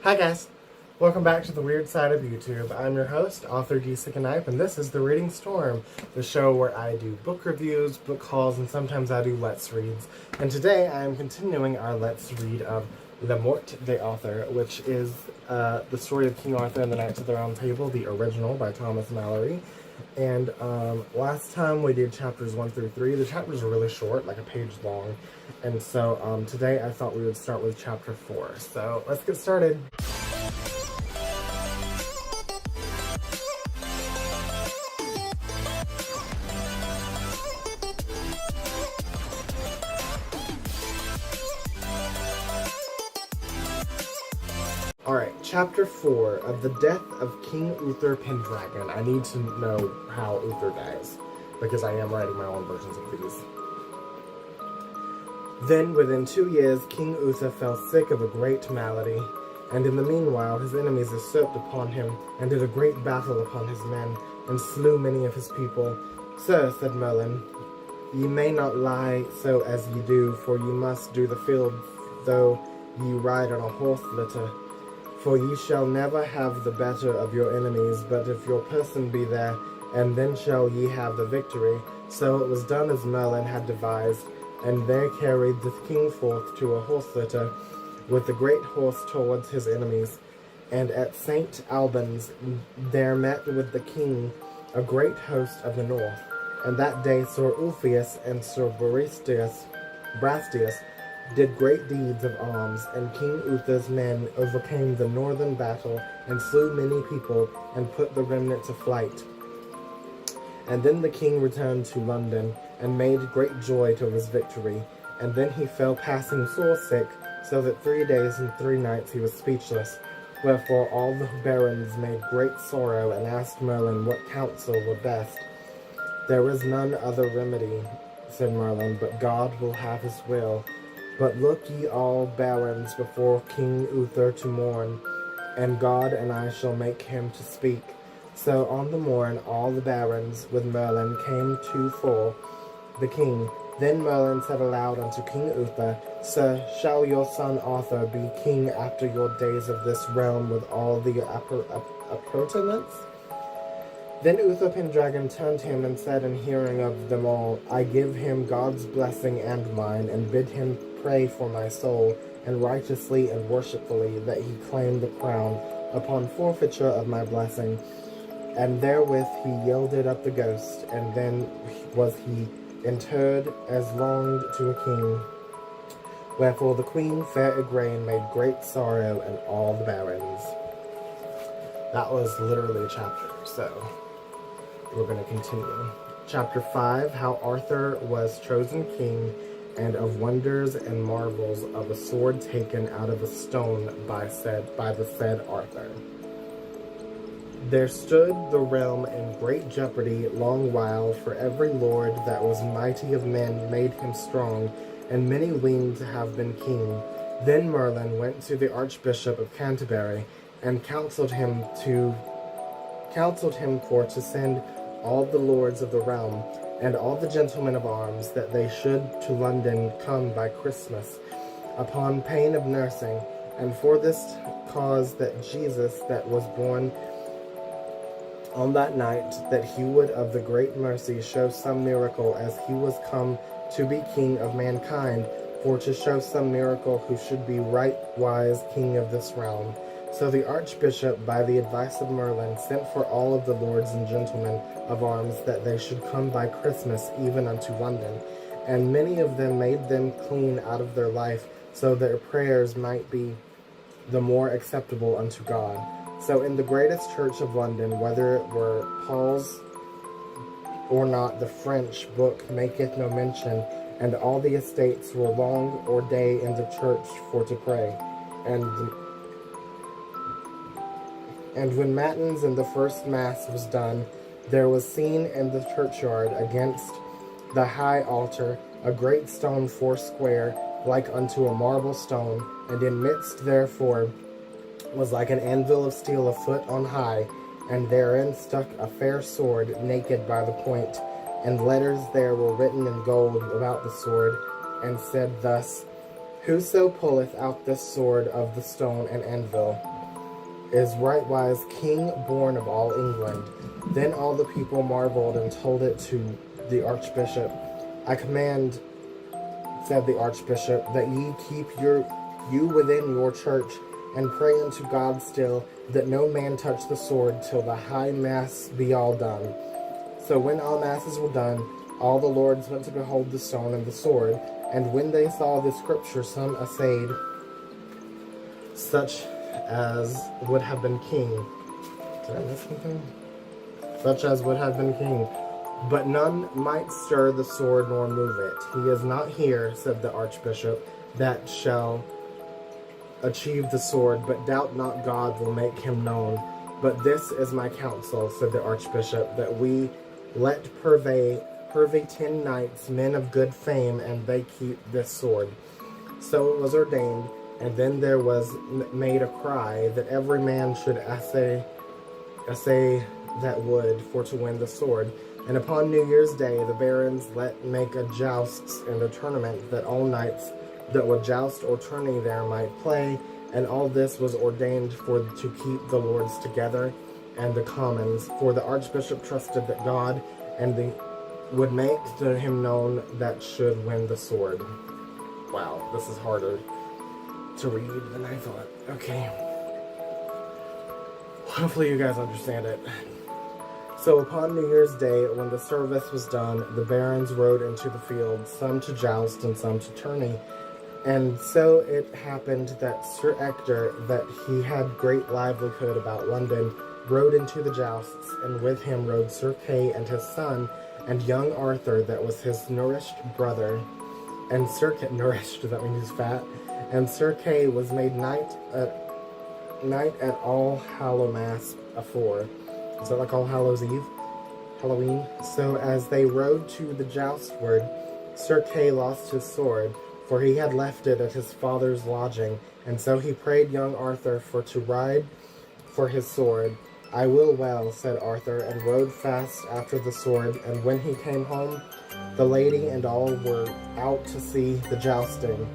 Hi guys, welcome back to the weird side of YouTube. I'm your host, author Knipe, and this is The Reading Storm, the show where I do book reviews, book hauls, and sometimes I do let's reads. And today I am continuing our let's read of Morte, the author, which is the story of King Arthur and the Knights of the Round Table, the original by Thomas Mallory. And last time we did chapters 1 through 3. The chapters are really short, like a page long. And so today I thought we would start with chapter 4. So let's get started. Alright, chapter 4 of the death of King Uther Pendragon. I need to know how Uther dies, because I am writing my own versions of these. Then, within 2 years, King Uther fell sick of a great malady, and in the meanwhile his enemies usurped upon him, and did a great battle upon his men, and slew many of his people. Sir, said Merlin, ye may not lie so as ye do, for ye must do the field, though ye ride on a horse litter. For ye shall never have the better of your enemies, but if your person be there, and then shall ye have the victory. So it was done as Merlin had devised, and there carried the king forth to a horse litter, with the great horse towards his enemies. And at St. Albans there met with the king a great host of the north. And that day Sir Ulfius and Sir Brastius did great deeds of arms, and King Uther's men overcame the northern battle, and slew many people, and put the remnant to flight. And then the king returned to London, and made great joy to his victory. And then he fell passing sore sick, so that 3 days and 3 nights he was speechless. Wherefore all the barons made great sorrow, and asked Merlin what counsel were best. There is none other remedy, said Merlin, but God will have his will. But look ye all barons before King Uther to mourn, and God and I shall make him to speak. So on the morn all the barons with Merlin came to fore the king. Then Merlin said aloud unto King Uther, Sir, shall your son Arthur be king after your days of this realm with all the appurtenance? Then Uther Pendragon turned him and said in hearing of them all, I give him God's blessing and mine, and bid him pray for my soul, and righteously and worshipfully that he claim the crown, upon forfeiture of my blessing. And therewith he yielded up the ghost, and then was he interred as longed to a king. Wherefore the queen, fair Igraine, made great sorrow, and all the barons. That was literally a chapter, so we're going to continue. Chapter 5, How Arthur was chosen king, and of wonders and marvels of a sword taken out of a stone by the said Arthur. There stood the realm in great jeopardy long while, for every lord that was mighty of men made him strong, and many weened to have been king. Then Merlin went to the Archbishop of Canterbury, and counselled him for to send all the lords of the realm, and all the gentlemen of arms, that they should to London come by Christmas, upon pain of nursing, and for this cause that Jesus that was born on that night, that he would of the great mercy show some miracle, as he was come to be king of mankind, for to show some miracle who should be right wise king of this realm. So the archbishop, by the advice of Merlin, sent for all of the lords and gentlemen of arms, that they should come by Christmas even unto London. And many of them made them clean out of their life, so their prayers might be the more acceptable unto God. So in the greatest church of London, whether it were Paul's or not, the French book maketh no mention, and all the estates were long or day in the church for to pray. And when matins and the first mass was done, there was seen in the churchyard against the high altar a great stone foursquare, like unto a marble stone, and in midst therefore was like an anvil of steel a foot on high, and therein stuck a fair sword, naked by the point, and letters there were written in gold about the sword, and said thus, Whoso pulleth out this sword of the stone and anvil, is rightwise king born of all England. Then all the people marveled and told it to the archbishop. I command, said the archbishop, that ye keep you within your church, and pray unto God still, that no man touch the sword till the high mass be all done. So when all masses were done, all the lords went to behold the stone and the sword, and when they saw the scripture, some assayed, such as would have been king. Did I miss something? Such as would have been king. But none might stir the sword nor move it. He is not here, said the archbishop, that shall achieve the sword, but doubt not God will make him known. But this is my counsel, said the archbishop, that we let purvey 10 knights, men of good fame, and they keep this sword. So it was ordained, and then there was made a cry that every man should assay that would for to win the sword. And upon New Year's Day the barons let make a jousts and a tournament, that all knights that would joust or tourney there might play, and all this was ordained for to keep the lords together and the commons, for the archbishop trusted that God would make to him known that should win the sword. Wow, this is harder to read than I thought. Okay. Hopefully you guys understand it. So upon New Year's Day, when the service was done, the barons rode into the field, some to joust and some to tourney. And so it happened that Sir Ector, that he had great livelihood about London, rode into the jousts, and with him rode Sir Kay and his son, and young Arthur, that was his nourished brother. And Sir Kay, nourished, does that mean he's fat? And Sir Kay was made knight at All Hallowmass afore. Is that like All Hallows Eve? Halloween? So as they rode to the joustward, Sir Kay lost his sword, for he had left it at his father's lodging, and so he prayed young Arthur for to ride for his sword. I will well, said Arthur, and rode fast after the sword, and when he came home, the lady and all were out to see the jousting.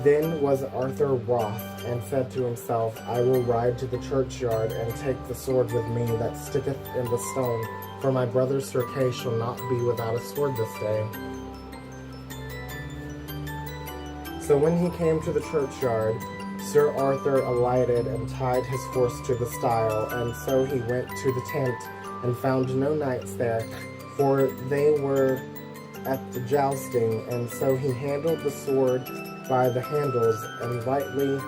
Then was Arthur wroth, and said to himself, I will ride to the churchyard, and take the sword with me that sticketh in the stone, for my brother Sir Kay shall not be without a sword this day. So when he came to the churchyard, Sir Arthur alighted and tied his horse to the stile, and so he went to the tent, and found no knights there, for they were at the jousting, and so he handled the sword by the handles, and lightly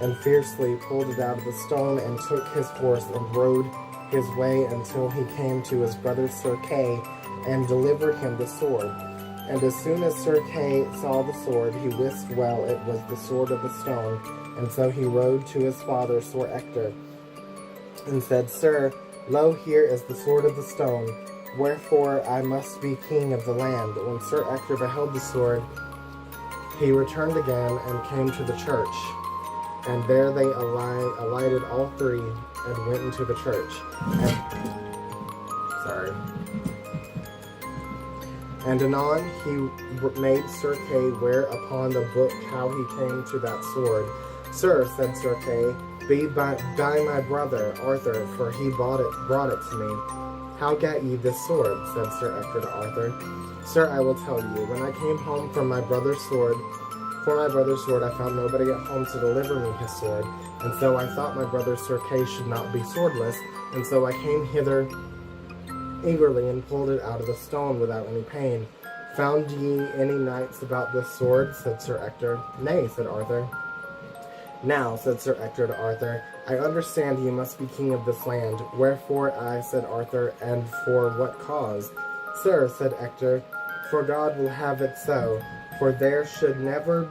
and fiercely pulled it out of the stone, and took his horse, and rode his way until he came to his brother Sir Kay, and delivered him the sword. And as soon as Sir Kay saw the sword, he wist well it was the sword of the stone, and so he rode to his father Sir Ector, and said, Sir, lo, here is the sword of the stone, wherefore I must be king of the land. When Sir Ector beheld the sword, he returned again, and came to the church, and there they alighted all three, and went into the church. And anon he made Sir Kay wear upon the book how he came to that sword. Sir, said Sir Kay, be by my brother Arthur, for he brought it to me. How gat ye this sword? Said Sir Ector to Arthur. Sir, I will tell you. When I came home from my brother's sword, I found nobody at home to deliver me his sword, and so I thought my brother Sir Kay should not be swordless, and so I came hither eagerly, and pulled it out of the stone without any pain. Found ye any knights about this sword? Said Sir Ector. Nay, said Arthur. Now, said Sir Ector to Arthur, I understand ye must be king of this land. Wherefore I, said Arthur, and for what cause? Sir, said Ector, for God will have it so, for there should never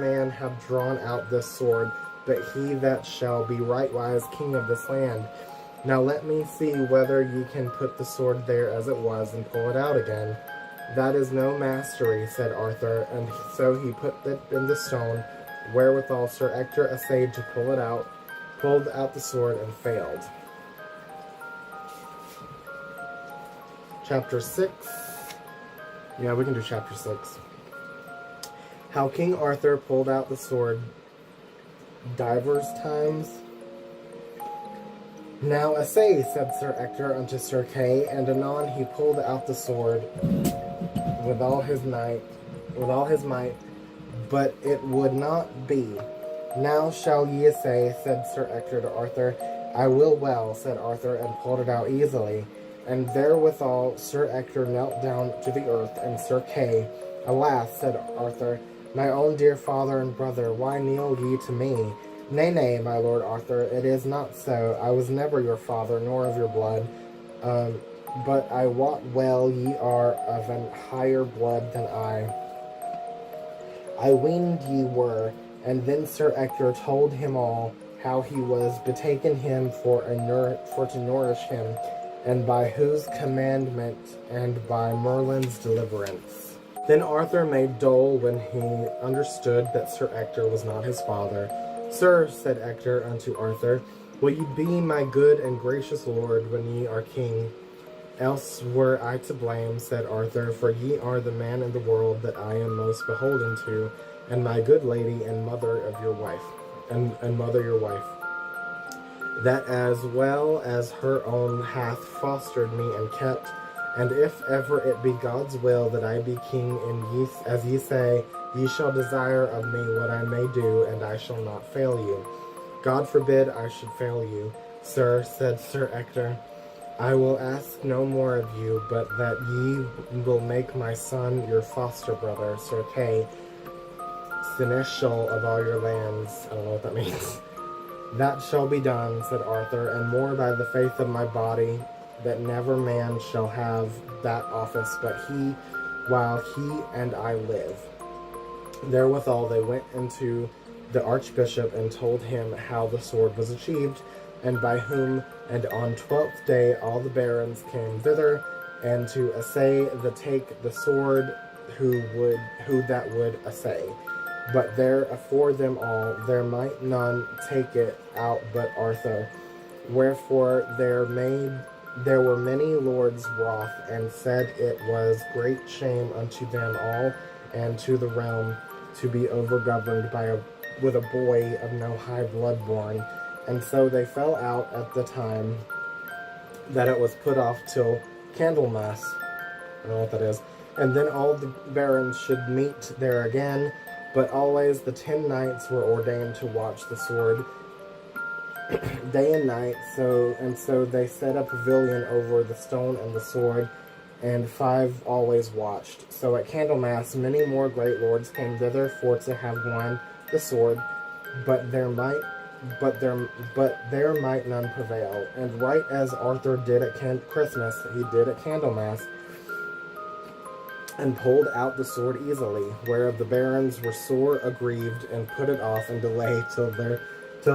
man have drawn out this sword, but he that shall be rightwise king of this land. Now let me see whether ye can put the sword there as it was, and pull it out again. That is no mastery, said Arthur, and so he put it in the stone, wherewithal Sir Ector essayed to pulled out the sword, and failed. Chapter 6. Yeah, we can do chapter 6. How King Arthur pulled out the sword divers times. Now essay, said Sir Ector unto Sir Kay, and anon he pulled out the sword with all his might, but it would not be. Now shall ye essay, said Sir Ector to Arthur. I will well, said Arthur, and pulled it out easily. And therewithal Sir Ector knelt down to the earth, and Sir Kay, Alas, said Arthur, my own dear father and brother, why kneel ye to me? Nay, nay, my lord Arthur, it is not so. I was never your father, nor of your blood. But I wot well ye are of an higher blood than I weened ye were. And then Sir Ector told him all, how he was betaken him for to nourish him, and by whose commandment, and by Merlin's deliverance. Then Arthur made dole when he understood that Sir Ector was not his father. Sir, said Ector unto Arthur, will ye be my good and gracious lord when ye are king? Else were I to blame, said Arthur, for ye are the man in the world that I am most beholden to, and my good lady and mother of your wife, and mother your wife, that as well as her own hath fostered me and kept. And if ever it be God's will that I be king, and ye, as ye say, ye shall desire of me what I may do, and I shall not fail you. God forbid I should fail you. Sir, said Sir Ector, I will ask no more of you, but that ye will make my son your foster brother, Sir Kay, seneschal of all your lands. I don't know what that means. That shall be done, said Arthur, and more by the faith of my body, that never man shall have that office but he, while he and I live. Therewithal they went into the archbishop and told him how the sword was achieved, and by whom, and on 12th day all the barons came thither, and to assay the take the sword who that would assay. But there afore them all there might none take it out but Arthur. Wherefore there were many lords wroth, and said it was great shame unto them all and to the realm to be overgoverned with a boy of no high blood born. And so they fell out at the time that it was put off till Candlemas. I don't know what that is. And then all the barons should meet there again, but always the 10 knights were ordained to watch the sword day and night, so they set a pavilion over the stone and the sword, and 5 always watched. So at Candlemas many more great lords came thither for to have won the sword, but there might none prevail. And right as Arthur did at Christmas, he did at Candlemas, and pulled out the sword easily, whereof the barons were sore aggrieved, and put it off and delayed till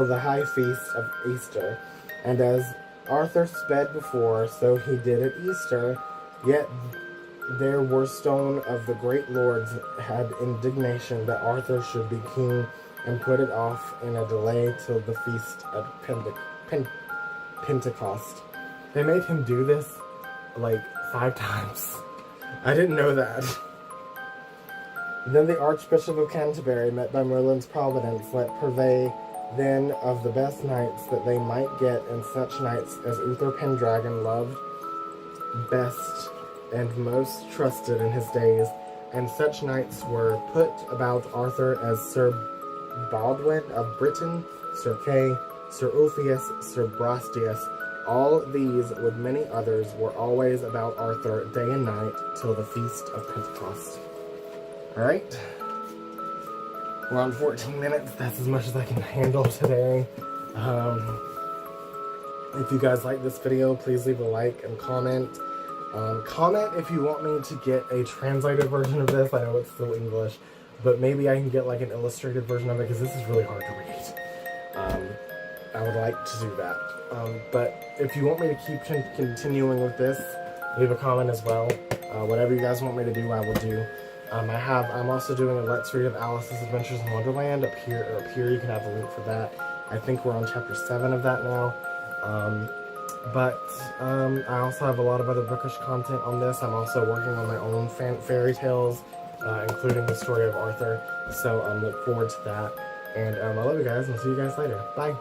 the high feast of Easter. And as Arthur sped before, so he did at Easter, yet there were stone of the great lords had indignation that Arthur should be king, and put it off in a delay till the feast of Pentecost. They made him do this like 5 times. I didn't know that. Then the Archbishop of Canterbury, met by Merlin's providence, let purvey then of the best knights that they might get, and such knights as Uther Pendragon loved best and most trusted in his days. And such knights were put about Arthur as Sir Baldwin of Britain, Sir Kay, Sir Ulfius, Sir Brastias. All these, with many others, were always about Arthur day and night till the feast of Pentecost. Alright. We're on 14 minutes. That's as much as I can handle today. If you guys like this video, please leave a like and comment. Comment if you want me to get a translated version of this. I know it's still English, but maybe I can get like an illustrated version of it, because this is really hard to read. I would like to do that. But if you want me to keep continuing with this, leave a comment as well. Whatever you guys want me to do, I will do. I'm also doing a Let's Read of Alice's Adventures in Wonderland. Up here you can have a link for that. I think we're on chapter 7 of that now. I also have a lot of other bookish content on this. I'm also working on my own fairy tales, including the story of Arthur. So look forward to that. And I love you guys. I'll see you guys later. Bye.